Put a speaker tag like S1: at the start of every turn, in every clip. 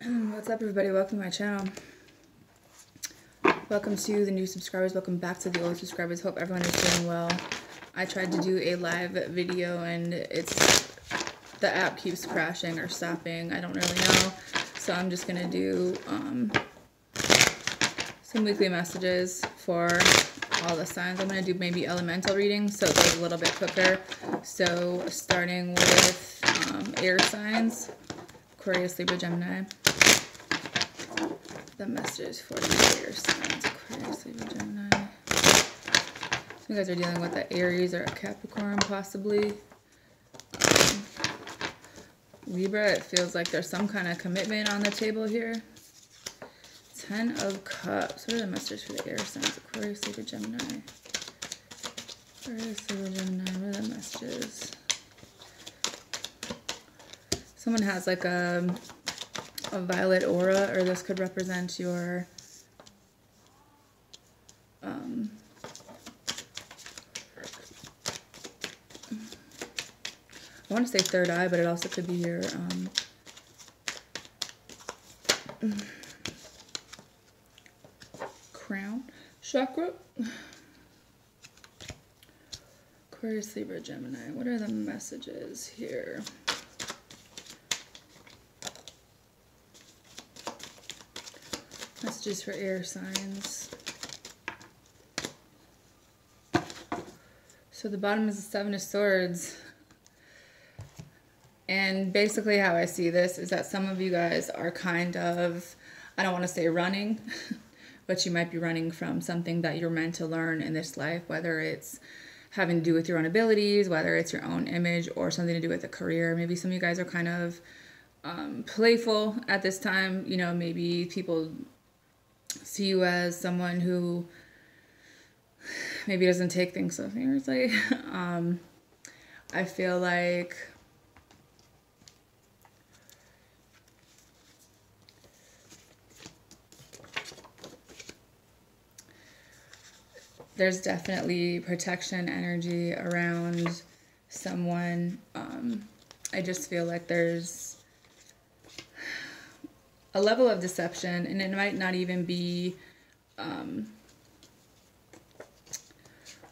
S1: What's up, everybody? Welcome to my channel. Welcome to the new subscribers. Welcome back to the old subscribers. Hope everyone is doing well. I tried to do a live video and the app keeps crashing or stopping. I don't really know. So I'm just gonna do some weekly messages for all the signs. I'm gonna do maybe elemental readings so it goes a little bit quicker. So starting with air signs, Aquarius, Libra, Gemini. The messages for the air signs, Aquarius, Libra, Gemini. So you guys are dealing with the Aries or a Capricorn, possibly. Libra, it feels like there's some kind of commitment on the table here. 10 of Cups. What are the messages for the air signs? Aquarius, Libra, Gemini. Aquarius, Libra, Gemini. What are the messages? Someone has like a violet aura, or this could represent your I want to say third eye, but it also could be your crown chakra. Aquarius, Libra, Gemini. What are the messages here? Messages for air signs. So the bottom is the Seven of Swords. And basically how I see this is that some of you guys are kind of, I don't want to say running, but you might be running from something that you're meant to learn in this life, whether it's having to do with your own abilities, whether it's your own image, or something to do with a career. Maybe some of you guys are kind of playful at this time. You know, maybe people see you as someone who maybe doesn't take things so seriously. I feel like there's definitely protection energy around someone. I just feel like there's a level of deception, and it might not even be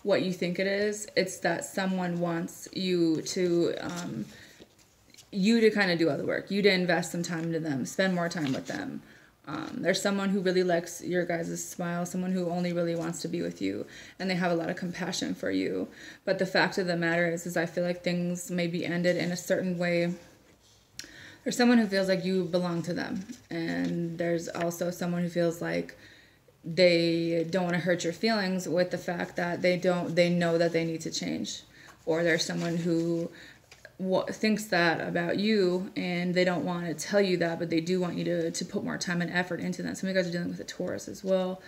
S1: what you think it is. It's that someone wants you to kind of do all the work, you to invest some time into them, spend more time with them. There's someone who really likes your guys' smile, someone who only really wants to be with you, and they have a lot of compassion for you. But the fact of the matter is I feel like things may be ended in a certain way. There's someone who feels like you belong to them, and there's also someone who feels like they don't want to hurt your feelings with the fact that they know that they need to change. Or there's someone who thinks that about you, and they don't want to tell you that, but they do want you to put more time and effort into that. Some of you guys are dealing with a Taurus as well.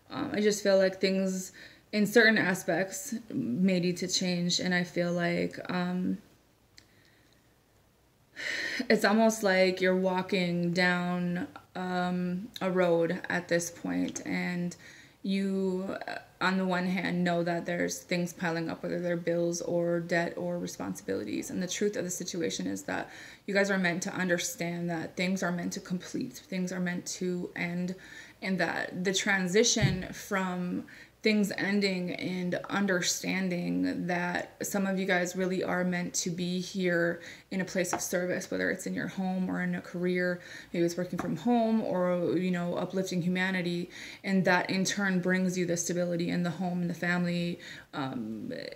S1: I just feel like things in certain aspects may need to change, and I feel like it's almost like you're walking down a road at this point, and you, on the one hand, know that there's things piling up, whether they're bills or debt or responsibilities. And the truth of the situation is that you guys are meant to understand that things are meant to complete, things are meant to end, and that the transition from things ending and understanding that some of you guys really are meant to be here in a place of service, whether it's in your home or in a career, maybe it's working from home, or, you know, uplifting humanity, and that in turn brings you the stability in the home and the family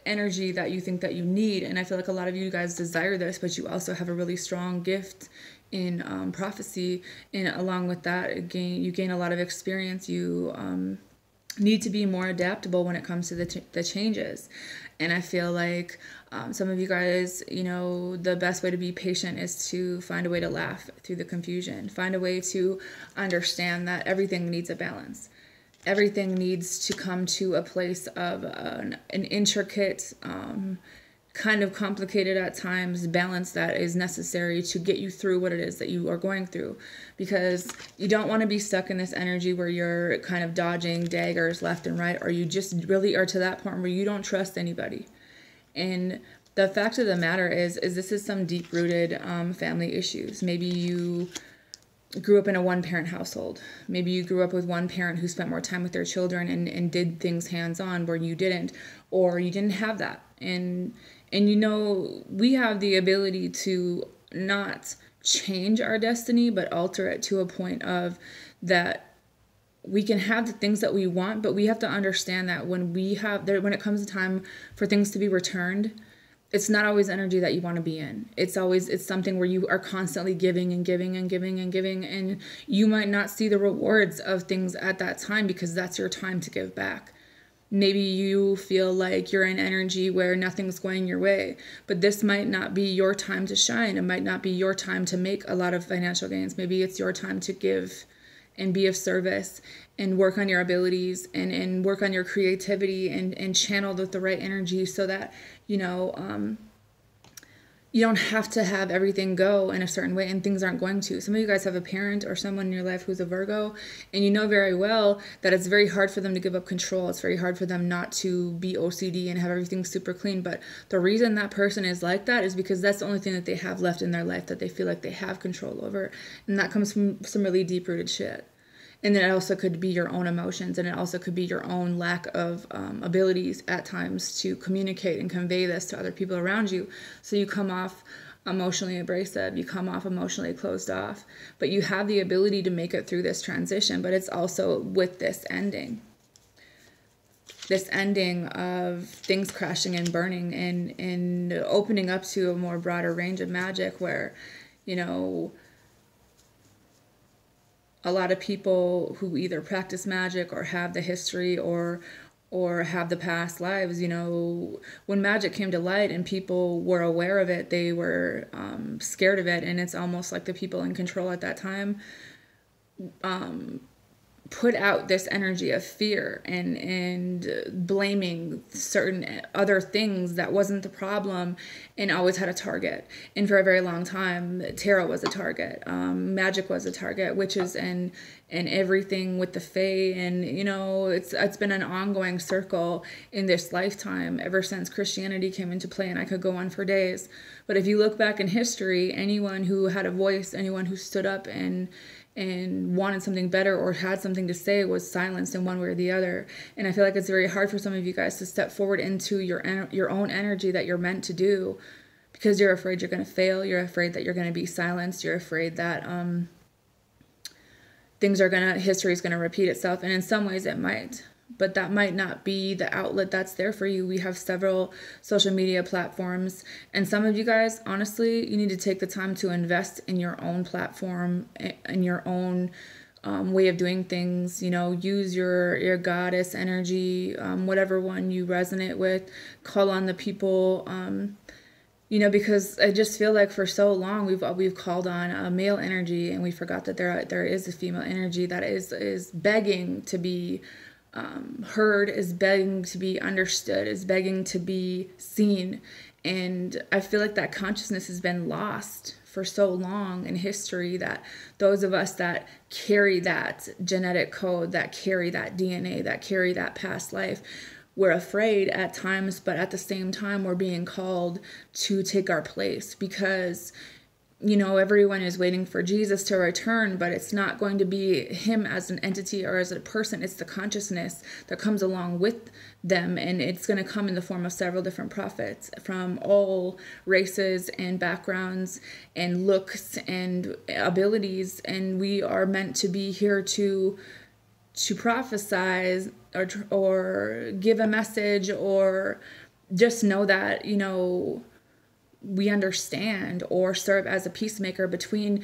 S1: energy that you think that you need. And I feel like a lot of you guys desire this, but you also have a really strong gift in prophecy, and along with that, you gain a lot of experience. You need to be more adaptable when it comes to the changes. And I feel like some of you guys, you know, the best way to be patient is to find a way to laugh through the confusion, find a way to understand that everything needs a balance. Everything needs to come to a place of an intricate, kind of complicated at times balance that is necessary to get you through what it is that you are going through, because you don't want to be stuck in this energy where you're kind of dodging daggers left and right, or you just really are to that point where you don't trust anybody. And the fact of the matter is this is some deep-rooted family issues. Maybe you grew up in a one-parent household. Maybe you grew up with one parent who spent more time with their children and did things hands-on where you didn't, or you didn't have that. And you know, we have the ability to not change our destiny, but alter it to a point of that we can have the things that we want, but we have to understand that when it comes to time for things to be returned, it's not always energy that you want to be in. It's something where you are constantly giving and giving and giving and giving, and you might not see the rewards of things at that time because that's your time to give back. Maybe you feel like you're in energy where nothing's going your way, but this might not be your time to shine. It might not be your time to make a lot of financial gains. Maybe it's your time to give and be of service and work on your abilities and work on your creativity and channeled with the right energy so that, you know, you don't have to have everything go in a certain way, and things aren't going to. Some of you guys have a parent or someone in your life who's a Virgo, and you know very well that it's very hard for them to give up control. It's very hard for them not to be OCD and have everything super clean. But the reason that person is like that is because that's the only thing that they have left in their life that they feel like they have control over. And that comes from some really deep-rooted shit. And then it also could be your own emotions, and it also could be your own lack of abilities at times to communicate and convey this to other people around you. So you come off emotionally abrasive, you come off emotionally closed off, but you have the ability to make it through this transition. But it's also with this ending of things crashing and burning and opening up to a more broader range of magic where, you know, a lot of people who either practice magic or have the history or have the past lives, you know, when magic came to light and people were aware of it, they were scared of it. And it's almost like the people in control at that time put out this energy of fear and blaming certain other things that wasn't the problem, and always had a target. And for a very long time, tarot was a target, magic was a target, witches and everything with the fae. And you know, it's been an ongoing circle in this lifetime ever since Christianity came into play, and I could go on for days. But if you look back in history, anyone who had a voice, anyone who stood up and wanted something better or had something to say was silenced in one way or the other. And I feel like it's very hard for some of you guys to step forward into your own energy that you're meant to do, because you're afraid you're going to fail. You're afraid that you're going to be silenced. You're afraid that history is going to repeat itself. And in some ways it might, but that might not be the outlet that's there for you. We have several social media platforms, and some of you guys, honestly, you need to take the time to invest in your own platform, in your own way of doing things. You know, use your goddess energy, whatever one you resonate with. Call on the people, you know, because I just feel like for so long we've called on a male energy, and we forgot that there is a female energy that is begging to be heard, is begging to be understood, is begging to be seen. And I feel like that consciousness has been lost for so long in history, that those of us that carry that genetic code, that carry that DNA, that carry that past life, we're afraid at times, but at the same time we're being called to take our place, because you know, everyone is waiting for Jesus to return, but it's not going to be him as an entity or as a person. It's the consciousness that comes along with them, and it's going to come in the form of several different prophets from all races and backgrounds and looks and abilities. And we are meant to be here to prophesize or give a message, or just know that, you know, we understand, or serve as a peacemaker between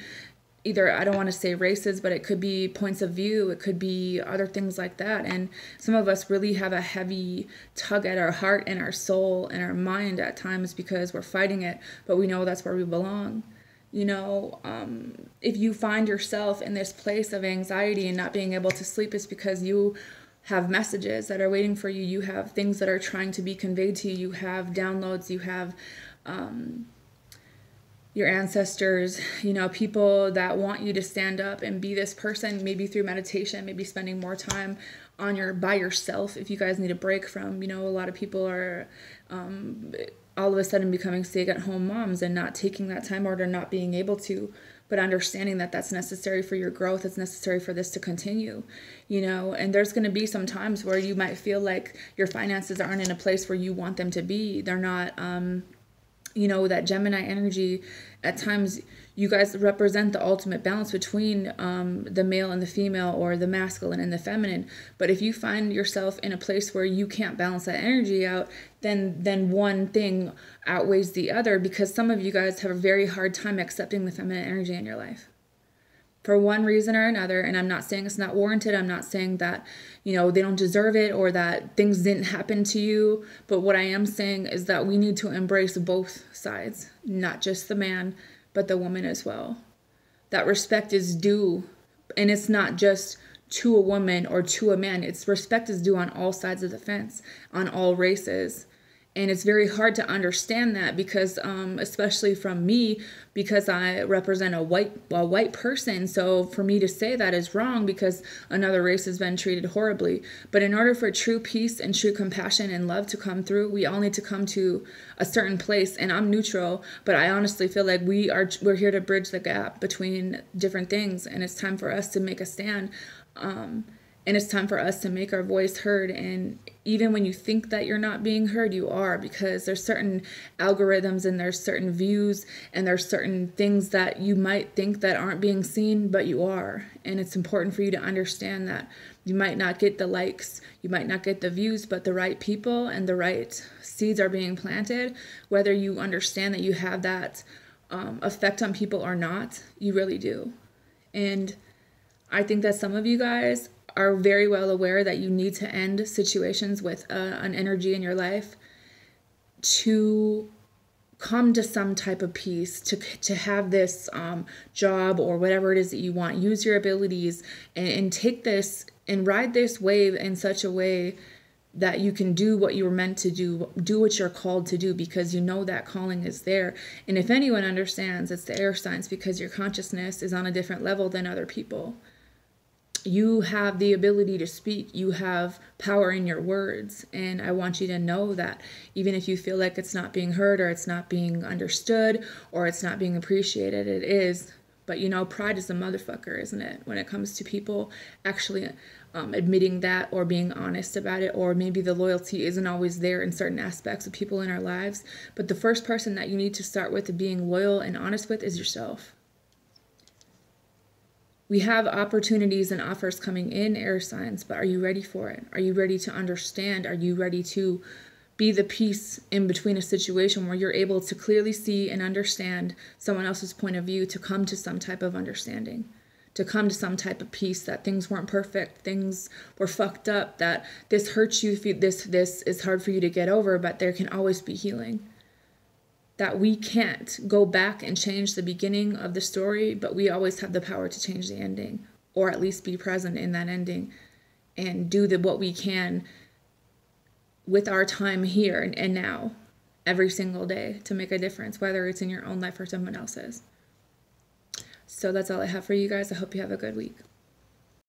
S1: either, I don't want to say races, but it could be points of view, it could be other things like that. And some of us really have a heavy tug at our heart and our soul and our mind at times because we're fighting it, but we know that's where we belong. You know, if you find yourself in this place of anxiety and not being able to sleep, it's because you have messages that are waiting for you. You have things that are trying to be conveyed to you. You have downloads, you have your ancestors, you know, people that want you to stand up and be this person, maybe through meditation, maybe spending more time by yourself. If you guys need a break from, you know, a lot of people are all of a sudden becoming stay-at-home moms and not taking that time, or not being able to. but understanding that that's necessary for your growth. It's necessary for this to continue, you know. And there's going to be some times where you might feel like your finances aren't in a place where you want them to be. They're not, you know, that Gemini energy, at times you guys represent the ultimate balance between the male and the female, or the masculine and the feminine. But if you find yourself in a place where you can't balance that energy out, then one thing outweighs the other, because some of you guys have a very hard time accepting the feminine energy in your life for one reason or another. And I'm not saying it's not warranted. I'm not saying that, you know, they don't deserve it or that things didn't happen to you. But what I am saying is that we need to embrace both sides, not just the man, but the woman as well. That respect is due. And it's not just to a woman or to a man. It's respect is due on all sides of the fence, on all races. And it's very hard to understand that, because especially from me, because I represent a white person. So for me to say that is wrong, because another race has been treated horribly. But in order for true peace and true compassion and love to come through, we all need to come to a certain place. And I'm neutral, but I honestly feel like we're here to bridge the gap between different things. And it's time for us to make a stand. And it's time for us to make our voice heard. And even when you think that you're not being heard, you are, because there's certain algorithms and there's certain views and there's certain things that you might think that aren't being seen, but you are. And it's important for you to understand that you might not get the likes, you might not get the views, but the right people and the right seeds are being planted. Whether you understand that you have that effect on people or not, you really do. And I think that some of you guys are very well aware that you need to end situations with an energy in your life to come to some type of peace, to have this job or whatever it is that you want. Use your abilities and take this and ride this wave in such a way that you can do what you were meant to do what you're called to do, because you know that calling is there. And if anyone understands, it's the air signs, because your consciousness is on a different level than other people. You have the ability to speak. You have power in your words. And I want you to know that even if you feel like it's not being heard or it's not being understood or it's not being appreciated, it is. But you know, pride is a motherfucker, isn't it? When it comes to people actually admitting that or being honest about it, or maybe the loyalty isn't always there in certain aspects of people in our lives. But the first person that you need to start with being loyal and honest with is yourself. We have opportunities and offers coming in, air signs, but are you ready for it? Are you ready to understand? Are you ready to be the peace in between a situation where you're able to clearly see and understand someone else's point of view, to come to some type of understanding, to come to some type of peace, that things weren't perfect, things were fucked up, that this hurts you, this is hard for you to get over, but there can always be healing. That we can't go back and change the beginning of the story, but we always have the power to change the ending, or at least be present in that ending and do what we can with our time here and now, every single day, to make a difference, whether it's in your own life or someone else's. So that's all I have for you guys. I hope you have a good week.